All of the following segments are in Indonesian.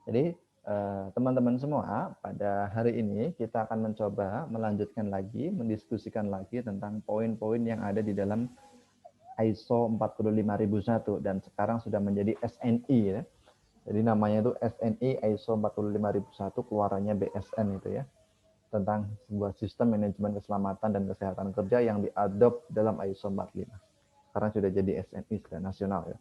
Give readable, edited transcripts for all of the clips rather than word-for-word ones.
Jadi teman-teman semua, pada hari ini kita akan mencoba melanjutkan lagi, mendiskusikan lagi tentang poin-poin yang ada di dalam ISO 45001 dan sekarang sudah menjadi SNI ya. Jadi namanya itu SNI ISO 45001, keluarannya BSN itu ya, tentang sebuah sistem manajemen keselamatan dan kesehatan kerja yang diadop dalam ISO 45. Sekarang sudah jadi SNI, sudah nasional ya.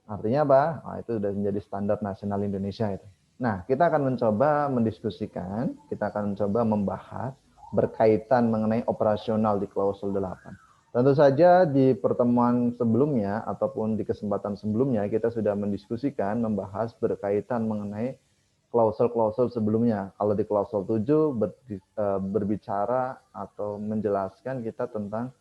Artinya apa? Nah, itu sudah menjadi standar nasional Indonesia itu. Nah, kita akan mencoba mendiskusikan, kita akan mencoba membahas berkaitan mengenai operasional di klausul 8. Tentu saja di pertemuan sebelumnya ataupun di kesempatan sebelumnya kita sudah mendiskusikan, membahas berkaitan mengenai klausul-klausul sebelumnya. Kalau di klausul 7 berbicara atau menjelaskan kita tentang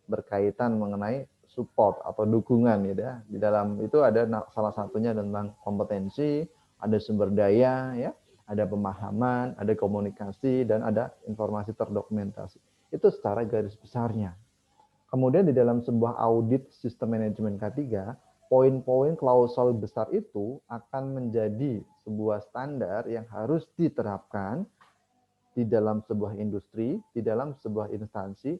berkaitan mengenai support atau dukungan gitu ya. Di dalam itu ada salah satunya tentang kompetensi, ada sumber daya ya, ada pemahaman, ada komunikasi dan ada informasi terdokumentasi. Itu secara garis besarnya. Kemudian di dalam sebuah audit sistem manajemen K3, poin-poin klausul besar itu akan menjadi sebuah standar yang harus diterapkan di dalam sebuah industri, di dalam sebuah instansi,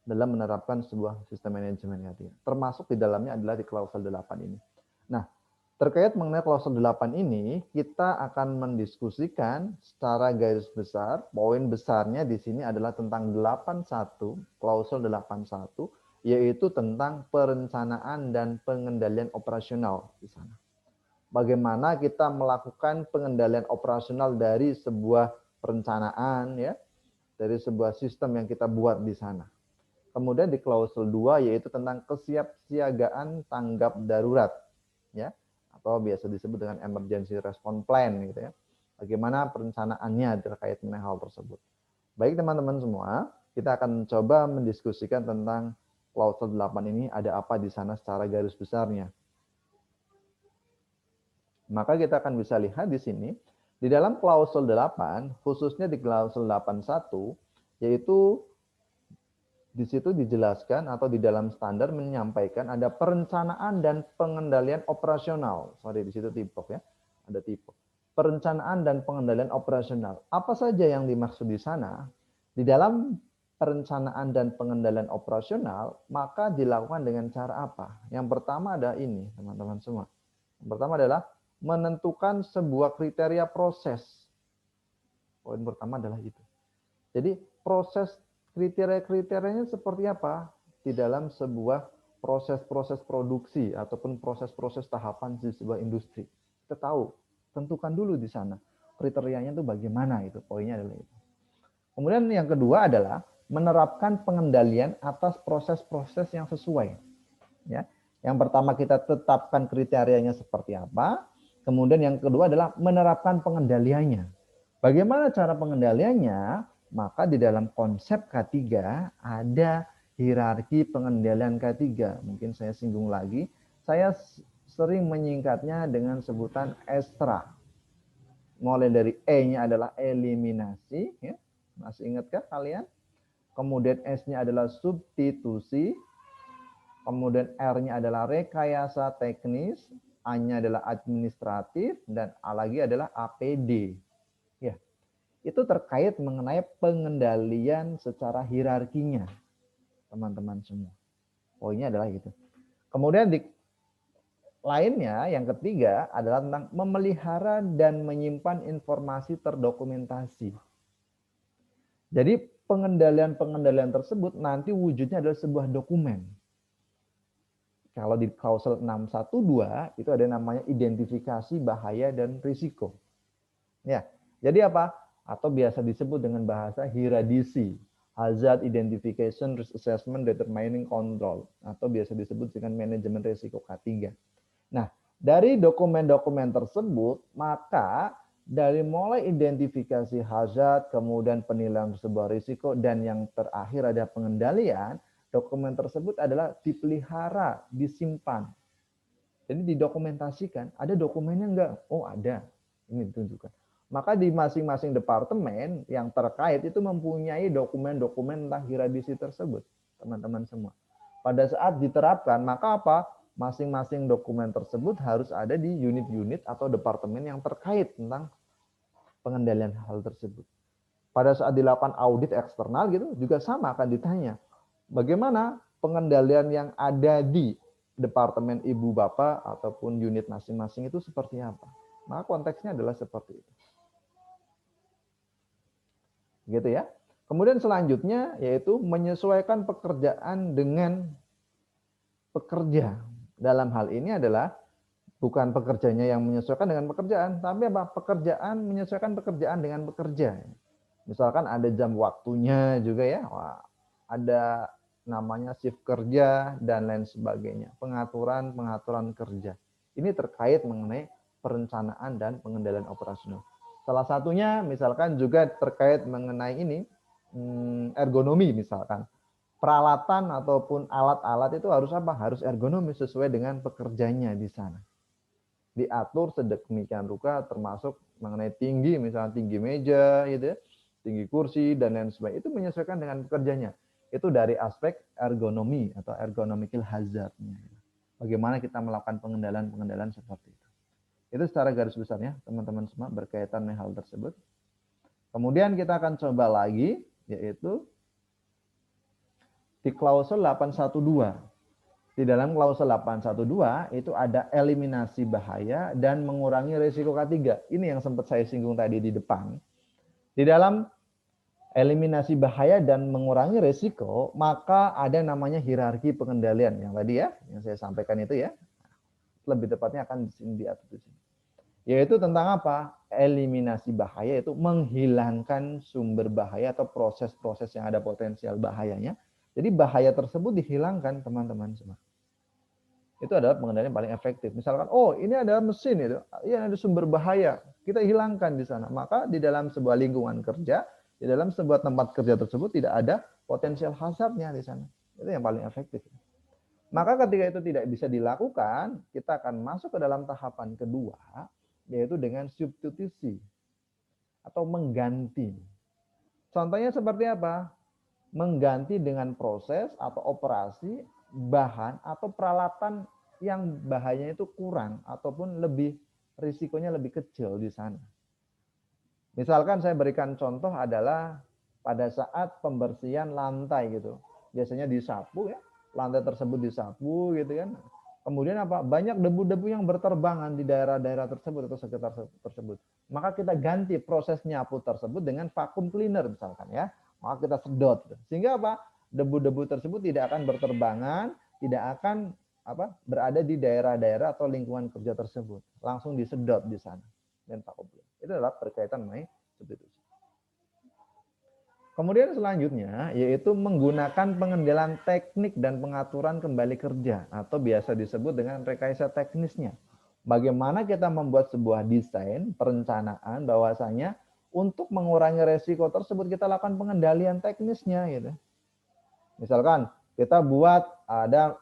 dalam menerapkan sebuah sistem manajemen K3. Termasuk di dalamnya adalah di klausul 8 ini. Nah, terkait mengenai klausul 8 ini, kita akan mendiskusikan secara garis besar, poin besarnya di sini adalah tentang 81, klausul 81, yaitu tentang perencanaan dan pengendalian operasional di sana. Bagaimana kita melakukan pengendalian operasional dari sebuah perencanaan ya, dari sebuah sistem yang kita buat di sana. Kemudian di klausul 2 yaitu tentang kesiapsiagaan tanggap darurat ya, atau biasa disebut dengan emergency response plan gitu ya. Bagaimana perencanaannya terkait dengan hal tersebut. Baik teman-teman semua, kita akan coba mendiskusikan tentang klausul 8 ini ada apa di sana secara garis besarnya. Maka kita akan bisa lihat di sini di dalam klausul 8, khususnya di klausul 81 yaitu di situ dijelaskan atau di dalam standar menyampaikan ada perencanaan dan pengendalian operasional. Sorry, di situ tipok ya. Ada tipok. Perencanaan dan pengendalian operasional. Apa saja yang dimaksud di sana? Di dalam perencanaan dan pengendalian operasional, maka dilakukan dengan cara apa? Yang pertama ada ini, teman-teman semua. Yang pertama adalah menentukan sebuah kriteria proses. Poin pertama adalah itu. Jadi proses kriteria-kriterianya seperti apa di dalam sebuah proses-proses produksi ataupun proses-proses tahapan di sebuah industri. Kita tahu, tentukan dulu di sana kriterianya itu bagaimana, itu poinnya adalah itu. Kemudian yang kedua adalah menerapkan pengendalian atas proses-proses yang sesuai. Ya, yang pertama kita tetapkan kriterianya seperti apa. Kemudian yang kedua adalah menerapkan pengendaliannya. Bagaimana cara pengendaliannya? Maka di dalam konsep K3 ada hierarki pengendalian K3. Mungkin saya singgung lagi. Saya sering menyingkatnya dengan sebutan ESTRA. Mulai dari E-nya adalah eliminasi. Ya. Masih ingatkah kalian? Kemudian S-nya adalah substitusi. Kemudian R-nya adalah rekayasa teknis. A-nya adalah administratif. Dan A lagi adalah APD. Ya, itu terkait mengenai pengendalian secara hierarkinya, teman-teman semua. Poinnya adalah itu. Kemudian di lainnya, yang ketiga adalah tentang memelihara dan menyimpan informasi terdokumentasi. Jadi pengendalian-pengendalian tersebut nanti wujudnya adalah sebuah dokumen. Kalau di klausul 612 itu ada namanya identifikasi bahaya dan risiko. Ya, jadi apa? Atau biasa disebut dengan bahasa HIRADISI, Hazard Identification, Risk Assessment, Determining Control, atau biasa disebut dengan manajemen risiko K3. Nah, dari dokumen-dokumen tersebut, maka dari mulai identifikasi hazard, kemudian penilaian sebuah risiko, dan yang terakhir ada pengendalian, dokumen tersebut adalah dipelihara, disimpan. Jadi didokumentasikan. Ada dokumennya enggak? Oh ada. Ini ditunjukkan. Maka di masing-masing departemen yang terkait itu mempunyai dokumen-dokumen tentang hierarki tersebut, teman-teman semua. Pada saat diterapkan, maka apa? masing-masing dokumen tersebut harus ada di unit-unit atau departemen yang terkait tentang pengendalian hal tersebut. Pada saat dilakukan audit eksternal gitu juga sama akan ditanya, bagaimana pengendalian yang ada di departemen ibu bapak ataupun unit masing-masing itu seperti apa. Maka konteksnya adalah seperti itu. Gitu ya. Kemudian selanjutnya yaitu menyesuaikan pekerjaan dengan pekerja. Dalam hal ini adalah bukan pekerjanya yang menyesuaikan dengan pekerjaan, tapi apa? Pekerjaan menyesuaikan pekerjaan dengan pekerja. Misalkan ada jam waktunya juga ya, wah, ada namanya shift kerja dan lain sebagainya. Pengaturan kerja. Ini terkait mengenai perencanaan dan pengendalian operasional. Salah satunya misalkan juga terkait mengenai ini, ergonomi misalkan. Peralatan ataupun alat-alat itu harus apa? Harus ergonomis sesuai dengan pekerjanya di sana. Diatur sedemikian rupa termasuk mengenai tinggi, misalnya tinggi meja gitu ya, tinggi kursi dan lain sebagainya. Itu menyesuaikan dengan pekerjanya. Itu dari aspek ergonomi atau ergonomical hazardnya. Bagaimana kita melakukan pengendalian seperti itu. Itu secara garis besarnya teman-teman semua berkaitan dengan hal tersebut. Kemudian kita akan coba lagi yaitu di klausul 812. Di dalam klausul 812 itu ada eliminasi bahaya dan mengurangi risiko K3. Ini yang sempat saya singgung tadi di depan. Di dalam eliminasi bahaya dan mengurangi risiko, maka ada namanya hierarki pengendalian yang tadi ya, yang saya sampaikan itu ya. Lebih tepatnya akan diatur di sini. Yaitu tentang apa? Eliminasi bahaya itu menghilangkan sumber bahaya atau proses-proses yang ada potensial bahayanya. Jadi bahaya tersebut dihilangkan teman-teman semua. Itu adalah pengendalian paling efektif. Misalkan, oh ini ada mesin itu, iya ada sumber bahaya, kita hilangkan di sana. Maka di dalam sebuah lingkungan kerja, di dalam sebuah tempat kerja tersebut tidak ada potensial hazardnya di sana. Itu yang paling efektif. Maka ketika itu tidak bisa dilakukan, kita akan masuk ke dalam tahapan kedua, yaitu dengan substitusi atau mengganti. Contohnya seperti apa? Mengganti dengan proses atau operasi bahan atau peralatan yang bahayanya itu kurang ataupun lebih risikonya lebih kecil di sana. Misalkan saya berikan contoh adalah pada saat pembersihan lantai gitu. Biasanya disapu ya, lantai tersebut disapu gitu kan. Kemudian apa? Banyak debu-debu yang berterbangan di daerah-daerah tersebut atau sekitar tersebut. Maka kita ganti proses nyapu tersebut dengan vacuum cleaner misalkan ya. Maka kita sedot. Sehingga apa? Debu-debu tersebut tidak akan berterbangan, tidak akan berada di daerah-daerah atau lingkungan kerja tersebut. Langsung disedot di sana. Dan vacuum cleaner. Itu adalah berkaitan mengenai substitusi. Kemudian selanjutnya yaitu menggunakan pengendalian teknik dan pengaturan kembali kerja atau biasa disebut dengan rekayasa teknisnya. Bagaimana kita membuat sebuah desain, perencanaan bahwasanya untuk mengurangi resiko tersebut kita lakukan pengendalian teknisnya gitu. Misalkan kita buat ada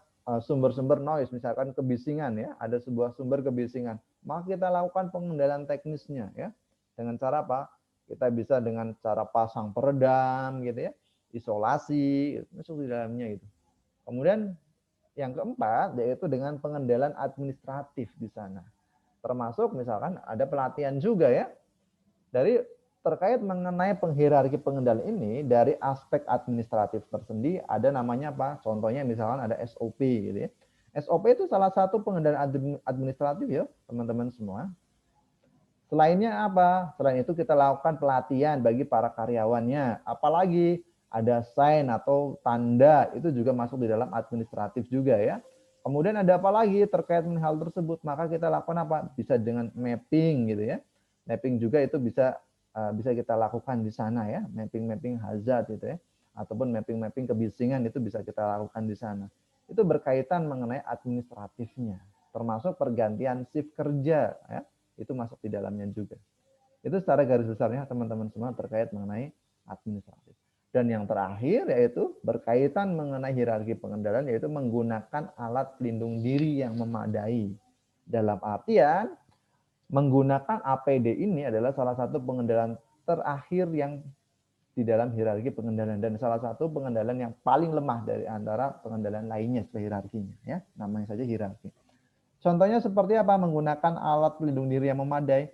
sumber-sumber noise, misalkan kebisingan ya, ada sebuah sumber kebisingan. Maka kita lakukan pengendalian teknisnya ya. Dengan cara apa? Kita bisa dengan cara pasang peredam gitu ya, isolasi, masuk di dalamnya gitu. Kemudian yang keempat yaitu dengan pengendalian administratif di sana. Termasuk misalkan ada pelatihan juga ya. Dari terkait mengenai penghierarki pengendalian ini dari aspek administratif tersendiri ada namanya apa? Contohnya misalkan ada SOP gitu ya. SOP itu salah satu pengendalian administratif ya, teman-teman semua. Selainnya apa? Selain itu kita lakukan pelatihan bagi para karyawannya. Apalagi ada sign atau tanda itu juga masuk di dalam administratif juga ya. Kemudian ada apa lagi terkait dengan hal tersebut? Maka kita lakukan apa? Bisa dengan mapping gitu ya. Mapping juga itu bisa kita lakukan di sana ya. Mapping hazard gitu ya. Ataupun mapping kebisingan itu bisa kita lakukan di sana. Itu berkaitan mengenai administratifnya. Termasuk pergantian shift kerja ya. Itu masuk di dalamnya juga. Itu secara garis besarnya teman-teman semua terkait mengenai administratif. Dan yang terakhir yaitu berkaitan mengenai hierarki pengendalian yaitu menggunakan alat pelindung diri yang memadai. Dalam artian menggunakan APD ini adalah salah satu pengendalian terakhir yang di dalam hierarki pengendalian, dan salah satu pengendalian yang paling lemah dari antara pengendalian lainnya sebagai hierarkinya, ya, namanya saja hierarki. Contohnya seperti apa? Menggunakan alat pelindung diri yang memadai,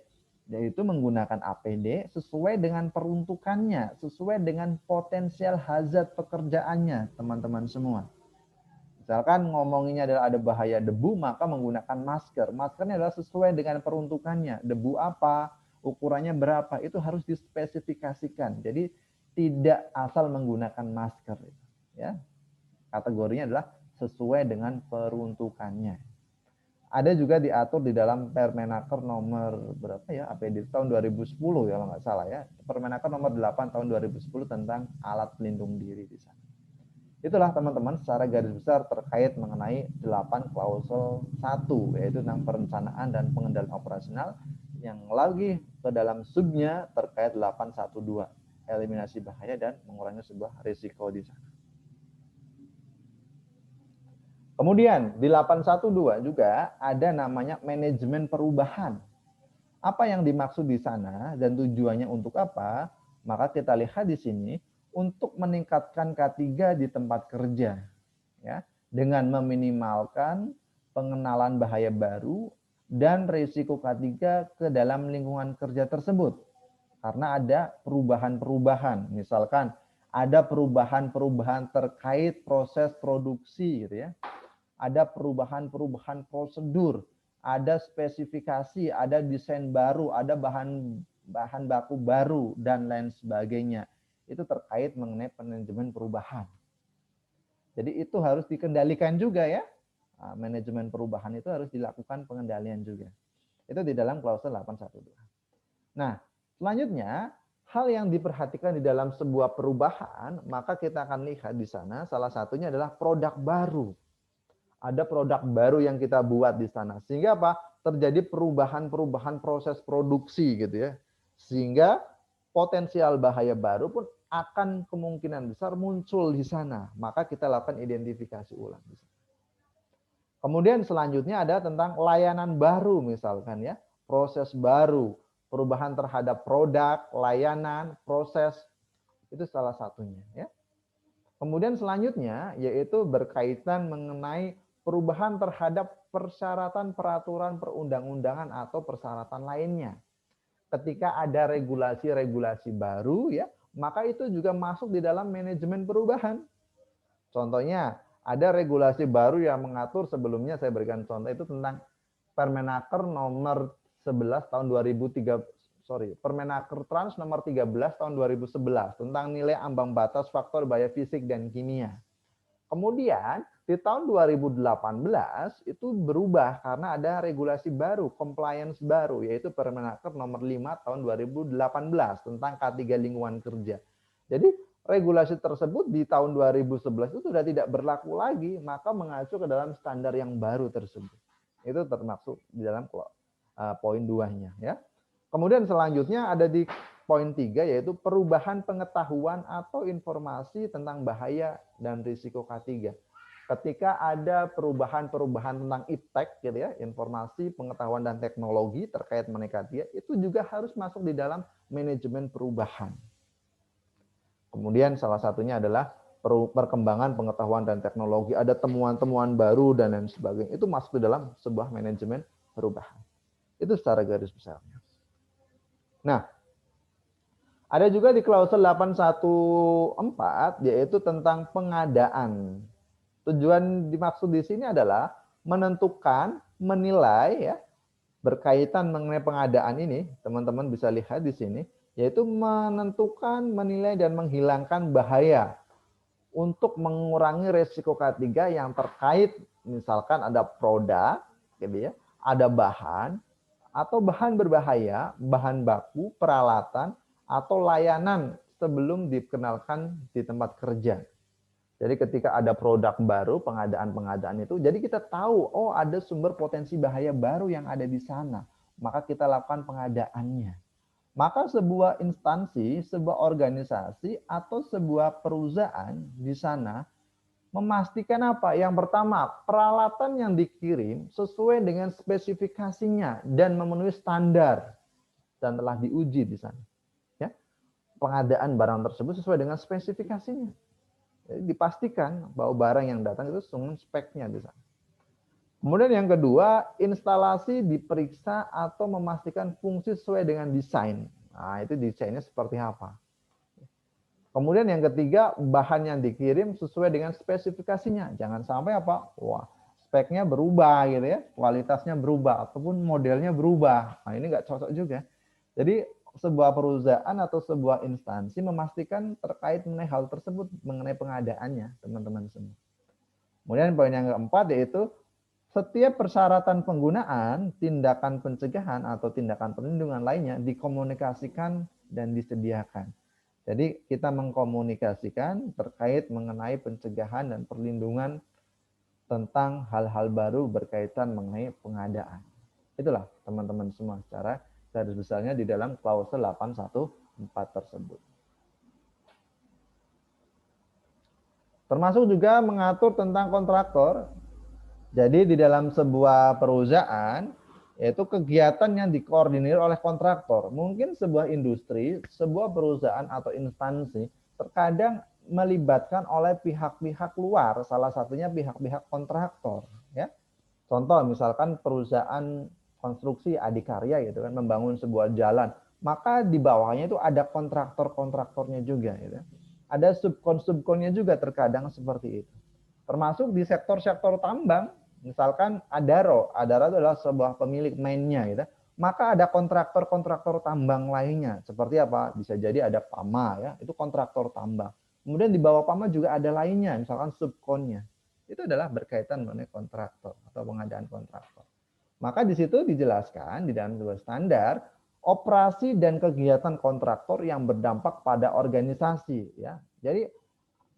yaitu menggunakan APD sesuai dengan peruntukannya, sesuai dengan potensial hazard pekerjaannya, teman-teman semua. Misalkan ngomonginnya adalah ada bahaya debu, maka menggunakan masker. Maskernya adalah sesuai dengan peruntukannya. Debu apa, ukurannya berapa, itu harus dispesifikasikan. Jadi tidak asal menggunakan masker. Ya, kategorinya adalah sesuai dengan peruntukannya. Ada juga diatur di dalam Permenaker nomor berapa ya, APD tahun 2010 ya kalau nggak salah ya. Permenaker nomor 8 tahun 2010 tentang alat pelindung diri di sana. Itulah teman-teman secara garis besar terkait mengenai 8 klausul 1, yaitu tentang perencanaan dan pengendalian operasional, yang lagi ke dalam subnya terkait 812, eliminasi bahaya dan mengurangi sebuah risiko di sana. Kemudian di 812 juga ada namanya manajemen perubahan. Apa yang dimaksud di sana dan tujuannya untuk apa? Maka kita lihat di sini untuk meningkatkan K3 di tempat kerja, ya, dengan meminimalkan pengenalan bahaya baru dan risiko K3 ke dalam lingkungan kerja tersebut. Karena ada perubahan-perubahan, misalkan ada perubahan-perubahan terkait proses produksi, gitu ya. Ada perubahan-perubahan prosedur, ada spesifikasi, ada desain baru, ada bahan baku baru, dan lain sebagainya. Itu terkait mengenai manajemen perubahan. Jadi itu harus dikendalikan juga ya. Nah, manajemen perubahan itu harus dilakukan pengendalian juga. Itu di dalam klausul 812. Nah, selanjutnya hal yang diperhatikan di dalam sebuah perubahan, maka kita akan lihat di sana salah satunya adalah produk baru. Ada produk baru yang kita buat di sana. Sehingga apa? Terjadi perubahan-perubahan proses produksi gitu ya. Sehingga potensial bahaya baru pun akan kemungkinan besar muncul di sana. Maka kita lakukan identifikasi ulang. Kemudian selanjutnya ada tentang layanan baru misalkan ya. Proses baru, perubahan terhadap produk, layanan, proses, itu salah satunya ya. Kemudian selanjutnya yaitu berkaitan mengenai perubahan terhadap persyaratan peraturan perundang-undangan atau persyaratan lainnya. Ketika ada regulasi-regulasi baru ya, maka itu juga masuk di dalam manajemen perubahan. Contohnya ada regulasi baru yang mengatur, sebelumnya saya berikan contoh itu tentang Permenaker nomor 11 tahun 2003, Permenaker Trans nomor 13 tahun 2011 tentang nilai ambang batas faktor bahaya fisik dan kimia. Kemudian di tahun 2018 itu berubah karena ada regulasi baru, compliance baru, yaitu Permenaker nomor 5 tahun 2018 tentang K3 lingkungan kerja. Jadi regulasi tersebut di tahun 2011 itu sudah tidak berlaku lagi, maka mengacu ke dalam standar yang baru tersebut. Itu termasuk di dalam poin 2-nya ya. Kemudian selanjutnya ada di poin 3 yaitu perubahan pengetahuan atau informasi tentang bahaya dan risiko K3. Ketika ada perubahan-perubahan tentang iptek gitu ya, informasi, pengetahuan dan teknologi terkait mengenai K3 itu juga harus masuk di dalam manajemen perubahan. Kemudian salah satunya adalah perkembangan pengetahuan dan teknologi, ada temuan-temuan baru dan lain sebagainya. Itu masuk di dalam sebuah manajemen perubahan. Itu secara garis besarnya. Nah, ada juga di klausul 814 yaitu tentang pengadaan. Tujuan dimaksud di sini adalah menentukan, menilai ya, berkaitan mengenai pengadaan ini, teman-teman bisa lihat di sini, yaitu menentukan, menilai dan menghilangkan bahaya untuk mengurangi resiko K3 yang terkait misalkan ada produk gitu ya, ada bahan atau bahan berbahaya, bahan baku, peralatan atau layanan sebelum dikenalkan di tempat kerja. Jadi ketika ada produk baru, pengadaan-pengadaan itu, jadi kita tahu, oh ada sumber potensi bahaya baru yang ada di sana. Maka kita lakukan pengadaannya. Maka sebuah instansi, sebuah organisasi, atau sebuah perusahaan di sana memastikan apa? Yang pertama, peralatan yang dikirim sesuai dengan spesifikasinya dan memenuhi standar dan telah diuji di sana. Ya. pengadaan barang tersebut sesuai dengan spesifikasinya. Jadi dipastikan bahwa barang yang datang itu sesuai speknya di sana. Kemudian yang kedua, instalasi diperiksa atau memastikan fungsi sesuai dengan desain. Nah, itu desainnya seperti apa. Kemudian yang ketiga, bahan yang dikirim sesuai dengan spesifikasinya. Jangan sampai apa? Wah, speknya berubah gitu ya, kualitasnya berubah ataupun modelnya berubah. Nah, ini nggak cocok juga. Jadi sebuah perusahaan atau sebuah instansi memastikan terkait mengenai hal tersebut, mengenai pengadaannya, teman-teman semua. Kemudian poin yang keempat yaitu setiap persyaratan penggunaan, tindakan pencegahan atau tindakan perlindungan lainnya dikomunikasikan dan disediakan. Jadi kita mengkomunikasikan terkait mengenai pencegahan dan perlindungan tentang hal-hal baru berkaitan mengenai pengadaan. Itulah teman-teman semua secara garis besarnya di dalam klausul 814 tersebut. Termasuk juga mengatur tentang kontraktor. Jadi di dalam sebuah perusahaan, yaitu kegiatan yang dikoordinir oleh kontraktor. Mungkin sebuah industri, sebuah perusahaan atau instansi terkadang melibatkan oleh pihak-pihak luar, salah satunya pihak-pihak kontraktor. Ya, contoh misalkan perusahaan konstruksi adikarya gitu kan, membangun sebuah jalan, maka di bawahnya itu ada kontraktor-kontraktornya juga. Gitu. Ada subkon-subkonnya juga terkadang seperti itu. Termasuk di sektor-sektor tambang, misalkan Adaro adalah sebuah pemilik mainnya gitu. Maka ada kontraktor-kontraktor tambang lainnya. Seperti apa? Bisa jadi ada PAMA ya, itu kontraktor tambang. Kemudian di bawah PAMA juga ada lainnya, misalkan subkonnya. Itu adalah berkaitan mengenai kontraktor atau pengadaan kontraktor. Maka di situ dijelaskan di dalam sebuah standar operasi dan kegiatan kontraktor yang berdampak pada organisasi ya. Jadi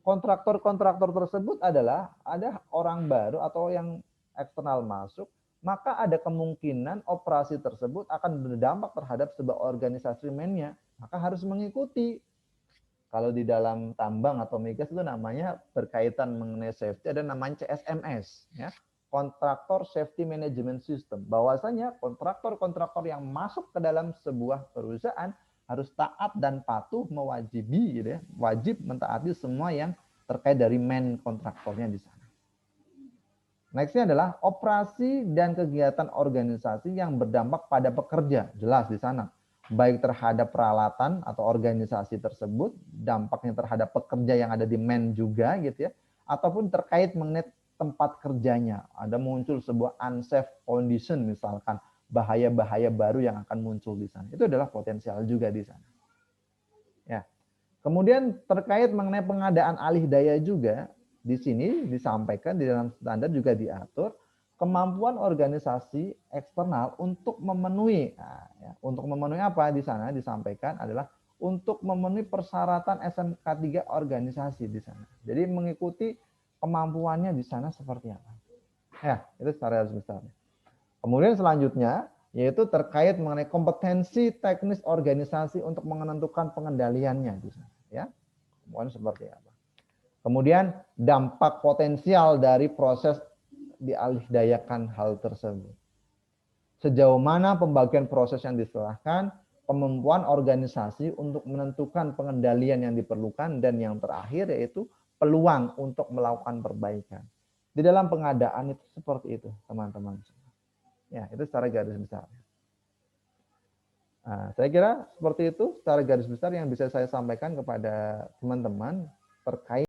kontraktor-kontraktor tersebut adalah ada orang baru atau yang eksternal masuk, maka ada kemungkinan operasi tersebut akan berdampak terhadap sebuah organisasi mainnya, maka harus mengikuti. Kalau di dalam tambang atau migas itu namanya berkaitan mengenai safety, ada namanya CSMS, ya, Kontraktor Safety Management System. Bahwasanya kontraktor-kontraktor yang masuk ke dalam sebuah perusahaan harus taat dan patuh mewajibi gitu ya, wajib mentaati semua yang terkait dari main kontraktornya di sana. Nextnya adalah operasi dan kegiatan organisasi yang berdampak pada pekerja, jelas di sana. Baik terhadap peralatan atau organisasi tersebut, dampaknya terhadap pekerja yang ada di main juga gitu ya, ataupun terkait mengenai tempat kerjanya. Ada muncul sebuah unsafe condition misalkan, bahaya-bahaya baru yang akan muncul di sana. Itu adalah potensial juga di sana. Ya. Kemudian terkait mengenai pengadaan alih daya juga, di sini disampaikan di dalam standar juga diatur kemampuan organisasi eksternal untuk memenuhi, nah, ya, untuk memenuhi apa di sana disampaikan adalah untuk memenuhi persyaratan SMK 3 organisasi di sana. Jadi mengikuti kemampuannya di sana seperti apa. Ya, itu secara garis besar. Kemudian selanjutnya yaitu terkait mengenai kompetensi teknis organisasi untuk menentukan pengendaliannya di sana, ya. Kemudian seperti apa. Kemudian dampak potensial dari proses dialihdayakan hal tersebut. Sejauh mana pembagian proses yang diserahkan, kemampuan organisasi untuk menentukan pengendalian yang diperlukan, dan yang terakhir yaitu peluang untuk melakukan perbaikan. Di dalam pengadaan itu seperti itu, teman-teman. Ya, itu secara garis besar. Nah, saya kira seperti itu secara garis besar yang bisa saya sampaikan kepada teman-teman terkait